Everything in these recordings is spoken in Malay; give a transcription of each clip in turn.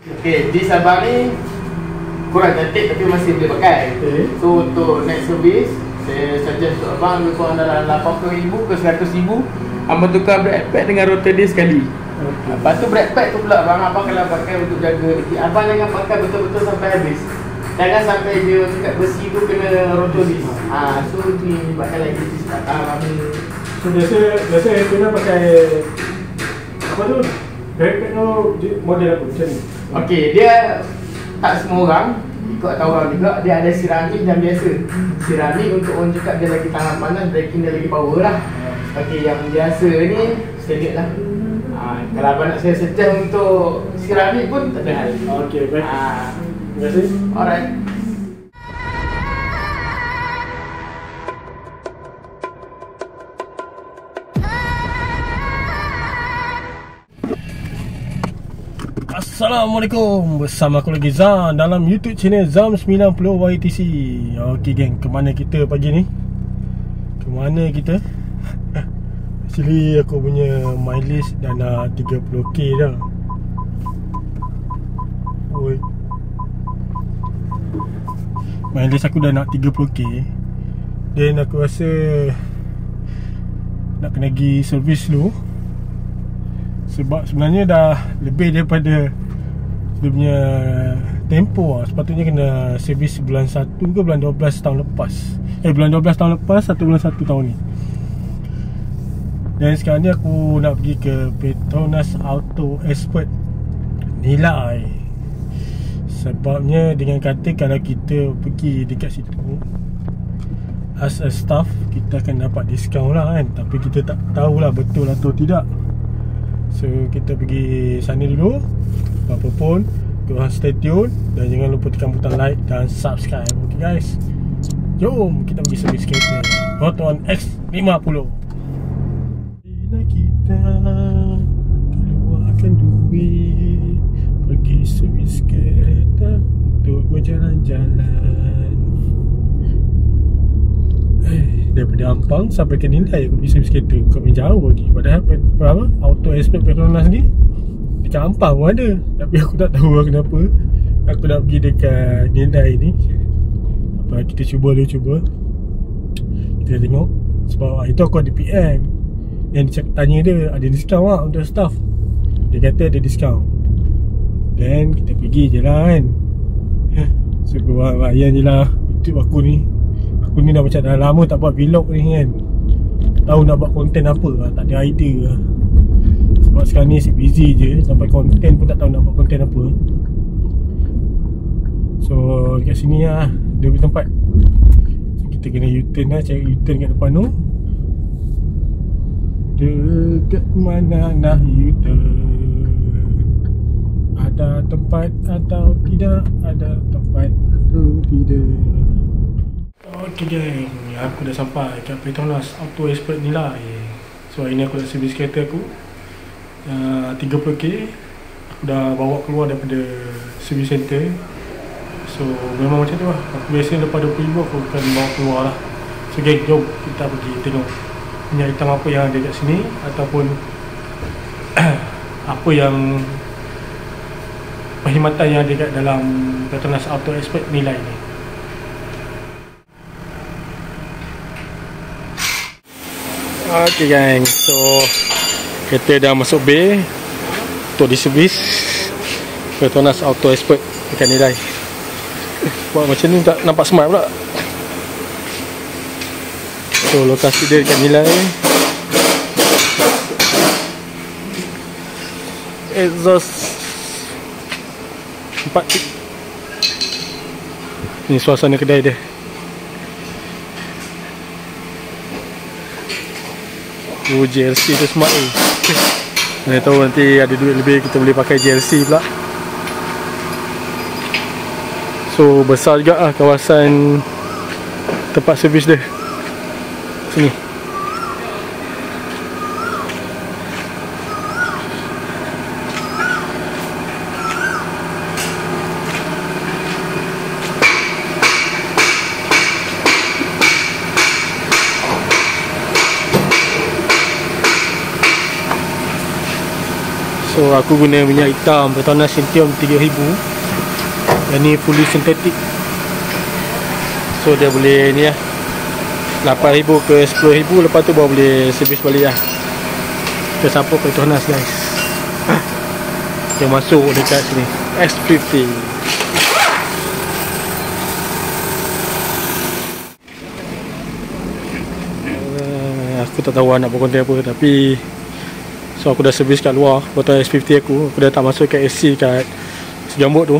Okay, di Sabah ni kurang cantik tapi masih boleh pakai. So untuk next service, saya suggest untuk abang lebih kurang dalam 80,000 ke 100,000. Abang tukar brake pad dengan rotor dia sekali. Lepas tu brake pad tu pula abang kalau pakai untuk jaga, abang jangan pakai betul-betul sampai habis. Jangan sampai dia dekat besi tu kena rotor disc. So ni pakai lagi disc tak tahan lama. So biasa kena pakai apa tu? Brake pad tu model apa macam ni? Okey, dia tak semua orang ikut tahu orang juga, dia ada seramik dan biasa. Seramik untuk orang cakap dia lagi tahan panas, braking dia lagi power lah. Okey, yang biasa ni standard lah. Kalau abang nak saya suggest untuk seramik pun tak ada hal. Okey, baik. Terima kasih. Alright. Assalamualaikum. Bersama aku lagi Zam dalam YouTube channel Zam 90 YTC. Okey geng, ke mana kita pagi ni? Ke mana kita? Actually aku punya mileage dah nak 30k dah. Oi. Mileage aku dah nak 30k. Dan aku rasa nak kena pergi servis dulu. Sebab sebenarnya dah lebih daripada dia punya tempoh lah. Sepatutnya kena servis bulan 1 ke bulan 12 tahun lepas. Bulan 12 tahun lepas atau bulan 1 tahun ni. Dan sekarang ni aku nak pergi ke Petronas Auto Expert Nilai. Sebabnya dengan kata kalau kita pergi dekat situ as a staff, kita akan dapat diskaun lah kan. Tapi kita tak tahulah betul atau tidak. So kita pergi sana dulu. Apa pun, korang stay tune dan jangan lupa tekan butang like dan subscribe. Okay guys, jom kita pergi servis kereta Proton X50. Bila kita keluarkan duit pergi servis kereta untuk berjalan-jalan. Daripada Ampang sampai ke Nilai aku pergi servis kereta. Kau main jauh lagi. Padahal apa, Auto Expert Petronas ni dekat Ampang pun ada. Tapi aku tak tahu lah kenapa aku nak pergi dekat Nilai ni. Apa, kita cuba. Kita tengok. Sebab itu aku ada PM yang dia tanya dia ada diskaun lah untuk staff. Dia kata ada diskaun. Dan kita pergi je lah kan. So korang layan je lah YouTube aku ni. Aku ni dah macam dah lama tak buat vlog ni kan. Tahu nak buat konten apa lah, tak ada idea lah. Sebab sekarang ni asyik busy je. Sampai konten pun tak tahu nak buat konten apa. So dekat sini lah dia punya tempat. So kita kena U-turn lah, cari U-turn kat depan tu. Dekat mana nak U-turn? Ada tempat atau tidak? Ada tempat atau tidak? Okay geng, aku dah sampai kat Petronas Auto Expert Nilai. So hari ni aku dah servis kereta aku 30k. Aku dah bawa keluar daripada service center. So memang macam tu lah. Aku biasanya lepas 20,000 aku akan bawa keluar lah. So geng, jom kita pergi tengok minyak hitam apa yang ada kat sini. Ataupun apa yang perkhidmatan yang ada kat dalam Petronas Auto Expert Nilai ni. Okay gang, so kereta dah masuk bay untuk diservis Petronas Auto Expert dekat Nilai. Buat macam ni tak nampak smart pula. So lokasi dia dekat Nilai. Exhaust 4 tip. Ni suasana kedai dia. GLC tu smart ni. Mana tahu nanti ada duit lebih kita boleh pakai GLC pula. So besar juga lah kawasan tempat servis dia. Sini. So aku guna minyak hitam Petronas Sintium 3000. Yang ni fully sintetik. So dia boleh ni lah 8,000 ke 10,000. Lepas tu baru boleh servis balik lah. Kita support Petronas guys. Yang masuk dekat sini X50. Aku tak tahu nak buat konten apa, tapi so aku dah servis kat luar botol S50 aku dah tak masuk kat AC kat sejambut tu.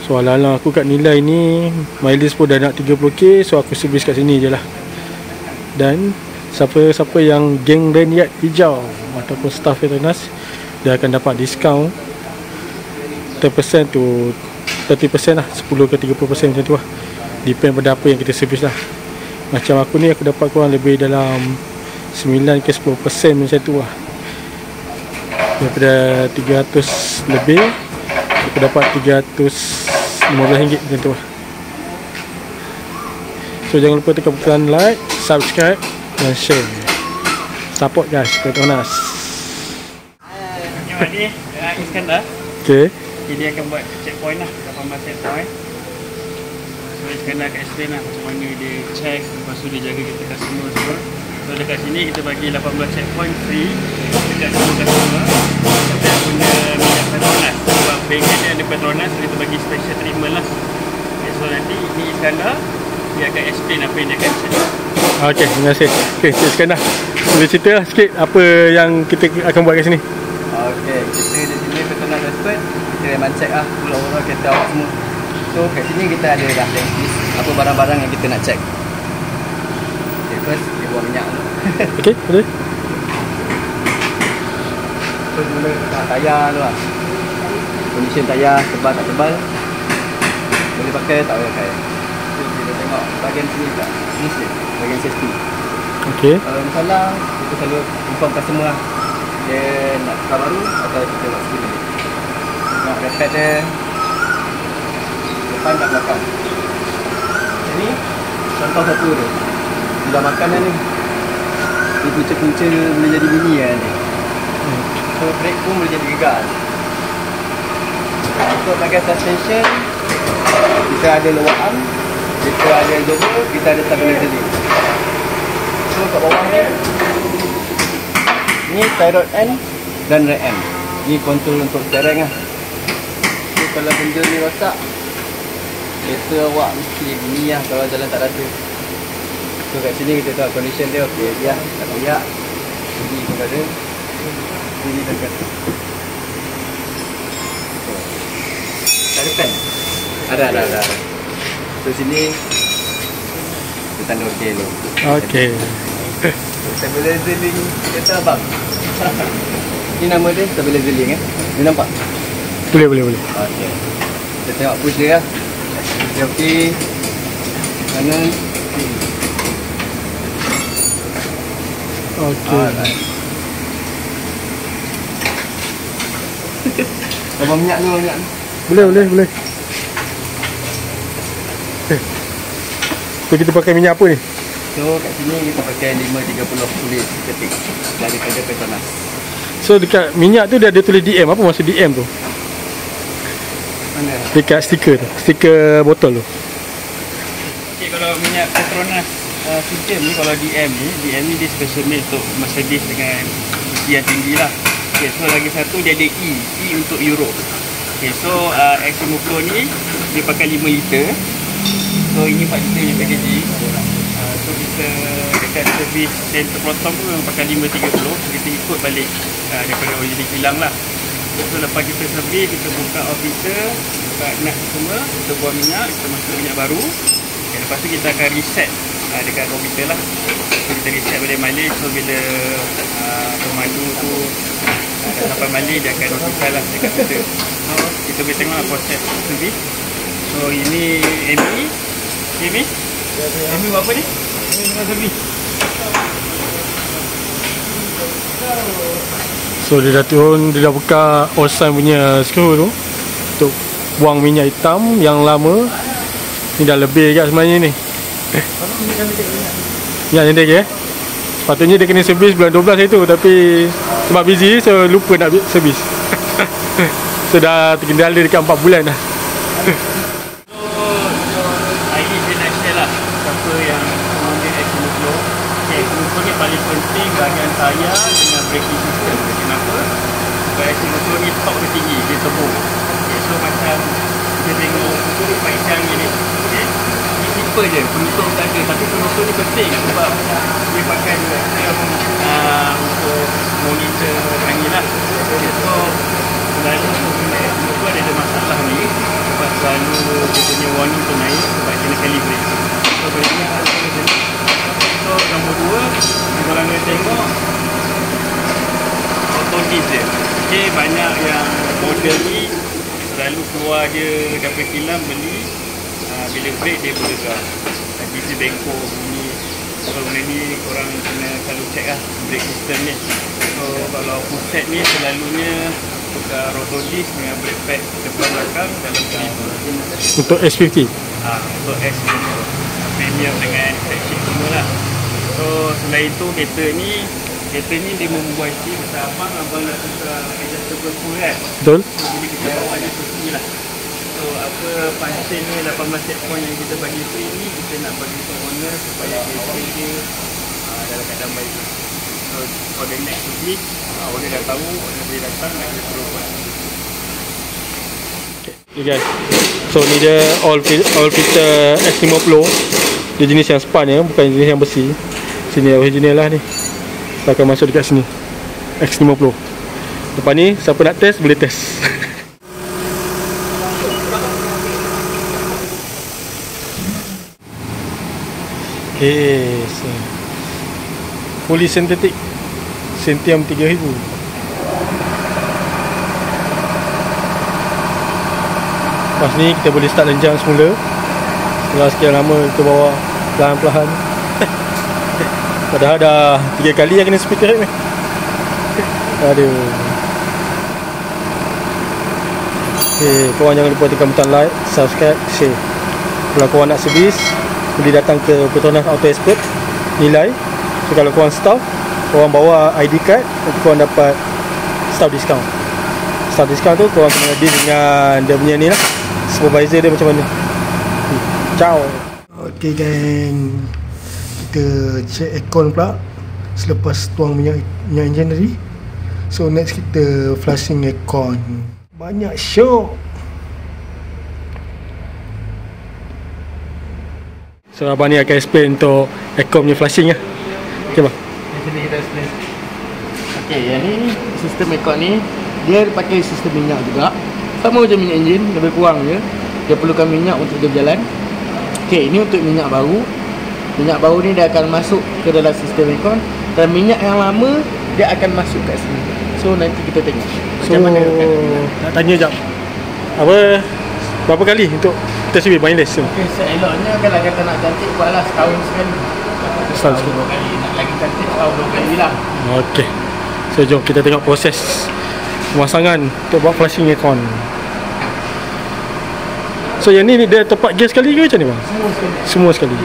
So ala-ala aku kat nilai ni mileage pun dah nak 30k. So aku servis kat sini je lah. Dan siapa-siapa yang geng lanyard hijau ataupun staff Petronas, dia akan dapat diskaun 10% to 30% lah, 10 ke 30% macam tu lah. Depend pada apa yang kita servis lah. Macam aku ni aku dapat kurang lebih dalam 9 ke 10% macam tu lah. Daripada 300 lebih aku dapat 315 ringgit macam tu lah. So jangan lupa tekan butang like, subscribe dan share. Support guys Petronas. Ni Iskandar. Okay. Dia akan buat checkpoint lah, 18 checkpoint. So Iskandar akan explain lah macam mana dia check, lepas tu dia jaga kita customer semua. So dekat sini kita bagi 18 checkpoint free dekat semua customer. Kita guna minyak Petronas. Sebab bengkel dia ada Petronas, kita bagi special treatment lah. Okay, so nanti ni Iskandar, dia akan explain apa yang dia akan check. Okay, terima kasih. Okay, Iskandar, boleh cerita lah sikit apa yang kita akan buat kat sini? Okey, kita di sini Petronas expert, kita memang check lah overall kereta awak semua. So kat sini kita ada dah list apa barang-barang yang kita nak check. Okay, first dia buang minyak dulu. Okay, boleh. So mula tayar dulu lah. Condition tayar, tebal tak tebal, boleh pakai tak boleh pakai. So kita tengok bahagian sini pula, ni bahagian safety. Okay. Kalau masalah, kita selalu inform customer lah, dia nak tukar baru atau kita nak spin balik. Nak repair dia depan kat belakang. Ini contoh satu tu, bila makanan ni, ni punca-punca boleh jadi bunyi kan ni. So brake pun boleh jadi gegar. Untuk bahagian suspension, kita ada lower arm, kita ada double, kita ada stabilizer ni. So kat bawah ni tie rod end dan rear end. Ni kontrol untuk steering lah. So kalau benda ni rosak, kereta awak mesti bunyi lah kalau jalan tak rata. So kat sini kita tahu condition dia okey, dia tak koyak, bunyi pun ada, bunyi dekat. Tak ada pen? Ada. So sini kita tanda okey dulu. Okay. Stabilizer link kereta abang. Ni nama dia stabilizer link Dia nampak? Boleh. Okey. Kita tengok push dia lah. Dia okey. Kanan. Okay. Alright. Tambah minyak dulu, minyak. Boleh. So kita pakai minyak apa ni? So kat sini kita pakai 530 kulit ketik daripada Petronas. So dekat minyak tu dia ada tulis DM. Apa maksud DM tu? Mana? Dekat stiker tu, stiker botol tu. Okay, kalau minyak Petronas Sintium ni, kalau DM ni dia special made untuk Mercedes dengan uji yang tinggi lah. Okay, so lagi satu dia ada E untuk Euro. Okay, so X50 ni dia pakai 5 liter. So ini 4 liter punya packaging. So kita dekat servis center Proton pun memang pakai 530. So kita ikut balik daripada original kilang lah. So lepas kita servis, kita buka off filter, buka nut semua, kita buang minyak, kita masuk minyak baru. Okay, lepas tu kita akan reset dekat orbiter lah. So kita reset balik mileage. So bila pemandu tu dah sampai mileage, dia akan notify lah dekat kita. So kita boleh tengok lah proses servis. So ini ME. ME buat apa ni? Ini dengan servis. So dia dah turun, dia dah buka all sign punya screw tu untuk buang minyak hitam yang lama. Ni dah lebih kat sebenarnya ni. Minyak yang dia Patutnya dia kena servis bulan 12 hari tu, tapi sebab busy so lupa nak servis. So dah terkendala dekat 4 bulan dah. Ini dia nak share lah siapa yang menggunakan X50. X50 ni paling penting bahagian tayar dengan braking system. Kenapa? Sebab X50 ni top tinggi, dia turbo. So macam kita tengok bagi angin ni, ni simple je, penutup tak ada. Tapi penutup ni penting sebab dia pakai untuk monitor angin lah. So selalu X50 ada masalah ni sebab selalu dia punya warning tu naik sebab kena calibrate. So benda ni harus kena jadi. So nombor 2, kalau anda tengok auto diff dia. Okay, banyak yang model ni selalu keluar dia daripada kilang beli, bila break dia bergegar. DC bengkok bunyi. So benda ni korang kena selalu check lah brake system ni. So kalau full set ni selalunya tukar rotor disc dengan brake pad depan belakang dalam kali Untuk S50? Untuk S50 premium dengan flagship semua lah. So selain tu kereta ni dia membuat isi besar abang nak tukar adjustable full kan. Betul. So jadi kita bawa dia susi lah. So apa pancing ni 18 set point yang kita bagi free ni, kita nak bagi ke owner supaya kereta dia dalam keadaan baik. So for the next week, owner dah tahu, owner boleh datang dan kita suruh buat. Okay guys, so ni dia all filter X50. Dia jenis yang span ya, bukan jenis yang besi. Sini original lah ni. Kita akan masuk dekat sini X50. Lepas ni siapa nak test boleh test. Okay, so fully synthetic Centium 3000. Lepas ni kita boleh start lenjang semula. Setelah sekian lama kita bawa perlahan-perlahan. Padahal dah 3 kali yang kena speed rate ni. Aduh. Okay, korang jangan lupa tekan butang like, subscribe, share. Kalau korang nak servis, boleh datang ke Petronas Auto Expert Nilai. So kalau korang staff, korang bawa ID card, nanti korang dapat staff discount. Staff discount tu korang kena deal dengan dia punya ni lah, supervisor dia macam mana. Ciao. Okay gang, kita check aircon pula selepas tuang minyak enjin tadi. So next kita flushing aircon. Banyak shock. So abang ni akan explain untuk aircon punya flushing lah. Okay bang. Sini kita explain. Okay, yang ni sistem aircon ni dia pakai sistem minyak juga. Sama macam minyak enjin, lebih kurang je. Dia perlukan minyak untuk dia berjalan. Okay, ini untuk minyak baru. Minyak baru ni dia akan masuk ke dalam sistem aircon, dan minyak yang lama dia akan masuk kat sini. So nanti kita tengok macam mana nak tanya jap, berapa kali untuk test survey wireless tu? Okay, seeloknya kalau kata nak cantik buatlah setahun sekali. Setahun 2 kali. Nak lagi cantik setahun 2 kali lah. Okay, so jom kita tengok proses pemasangan untuk buat flushing aircon. So yang ni dia tepat gear sekali ke macam ni bang? Semua sekali.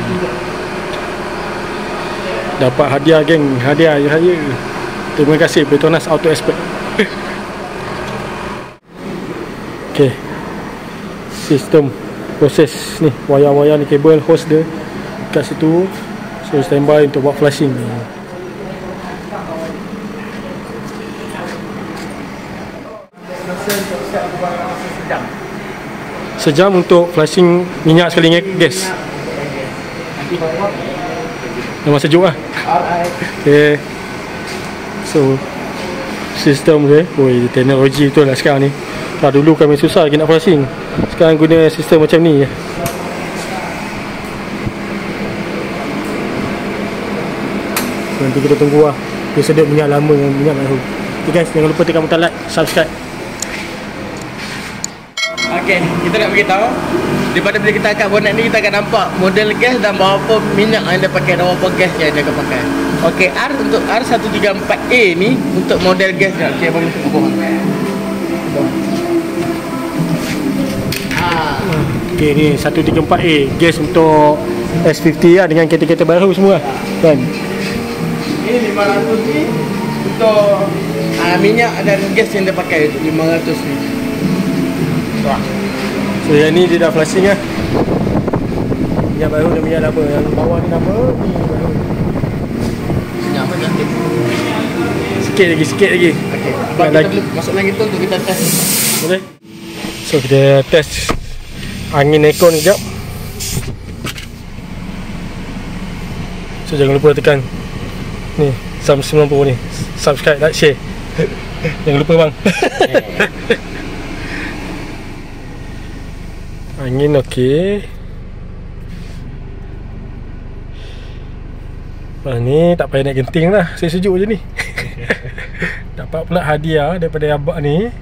Dapat hadiah geng, hadiah raya. Terima kasih Petronas Auto Expert. Okay, sistem proses ni, wayar-wayar ni, kabel hose dia kat situ. So standby untuk buat flushing. Sejam untuk flushing minyak sekali dengan gas. Memang sejuk lah. Okay, so sistem dia, teknologi tu lah sekarang ni. Dulu kami susah lagi nak flushing, sekarang guna sistem macam ni je. Nanti kita tunggu lah dia sedap minyak lama dengan minyak baru. Okay guys, jangan lupa tekan butang like, subscribe. Okay, kita nak beritahu, daripada bila kita angkat bonet ni, kita akan nampak model gas dan berapa minyak yang dia pakai dan berapa gas yang dia akan pakai. Okay, untuk R134A ni untuk model gas dia. Okay, abang tengok bawah. Okay, ni 134A gas untuk S50 lah, dengan kereta-kereta baru semua kan. ni 500 ni untuk minyak dan gas yang dia pakai tu 500 ni. Wah. So yang ni dia dah flashing lah. Minyak baru dan minyak lama. Yang bawah ni lama, ni baru. Minyak apa cantik? Sikit lagi. Okey. Abang kita boleh masuk lagi tu untuk kita test. Boleh? So kita test angin aircon sekejap. So jangan lupa tekan ni Sam 90 ni. Subscribe, like, share. Jangan lupa bang. Angin okey. Ni tak payah naik genting lah. Sejuk je ni. Dapat pula hadiah daripada abang ni.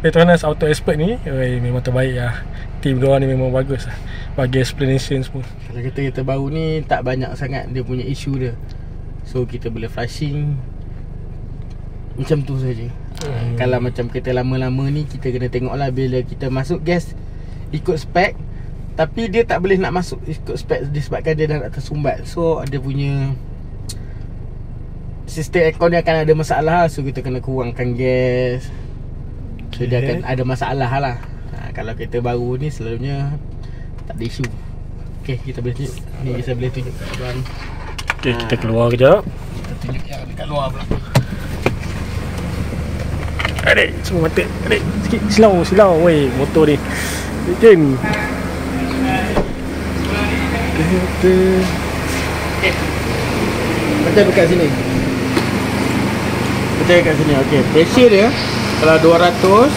Petronas Auto Expert ni memang terbaik lah. Team diorang ni memang bagus lah, bagi explanation semua. Kalau kereta baru ni tak banyak sangat dia punya isu dia. So kita boleh flashing macam tu saja. Kalau macam kereta lama-lama ni kita kena tengok lah bila kita masuk gas ikut spek. Tapi dia tak boleh nak masuk ikut spek disebabkan dia dah nak tersumbat. So dia punya sistem aircon dia akan ada masalah. So kita kena kurangkan gas. So dia akan ada masalah lah. Kalau kereta baru ni selalunya tak ada isu. Okay, kita boleh tunjuk. Ni saya boleh tunjuk kat abang. Okay, kita keluar kejap. Kita tunjuk yang dekat luar pula. Adik, semua mata. Adik, sikit silau. Weh, motor ni Jim. Okay. Macam dekat sini. Macam dekat sini. Okay, pressure dia kalau 200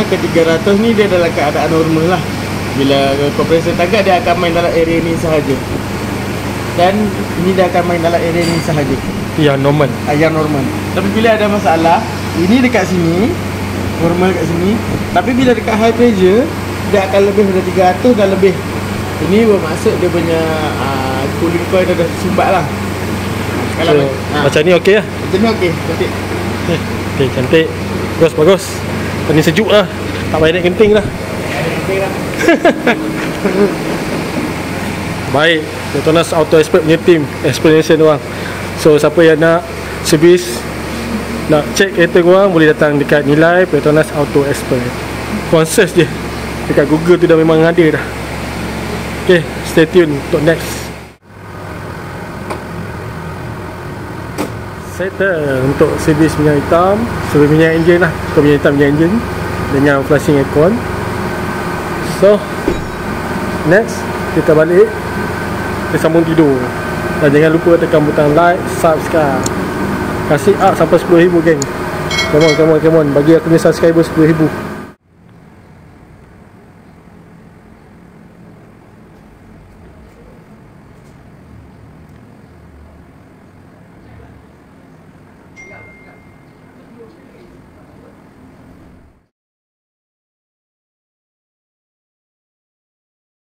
ke 300 ni dia dalam keadaan normal lah. Bila kompresor tagak dia akan main dalam area ni sahaja. Dan ini dia akan main dalam area ni sahaja. Yang normal. Yang normal. Tapi bila ada masalah, ini dekat sini normal dekat sini. Tapi bila dekat high pressure dia akan lebih dari 300 dan lebih. Ini bermaksud dia punya cooling coil dah sumbat lah. Kalau macam ni okey lah. Macam ni okey, cantik. Okey, cantik. Bagus. Ni sejuk lah. Tak payah naik genting lah. Baik, Petronas Auto Expert punya team explanation orang. So siapa yang nak servis, nak check kereta korang, boleh datang dekat Nilai Petronas Auto Expert. Korang search je dekat Google tu dah memang ada dah. Okay, stay tune untuk next. Settle untuk servis minyak hitam, servis minyak enjin lah. Minyak hitam, minyak enjin dengan flashing aircon. So next kita balik, kita sambung tidur. Dan jangan lupa tekan butang like, subscribe. Kasih up sampai 10,000 geng. Come on. Bagi aku ni subscriber 10,000.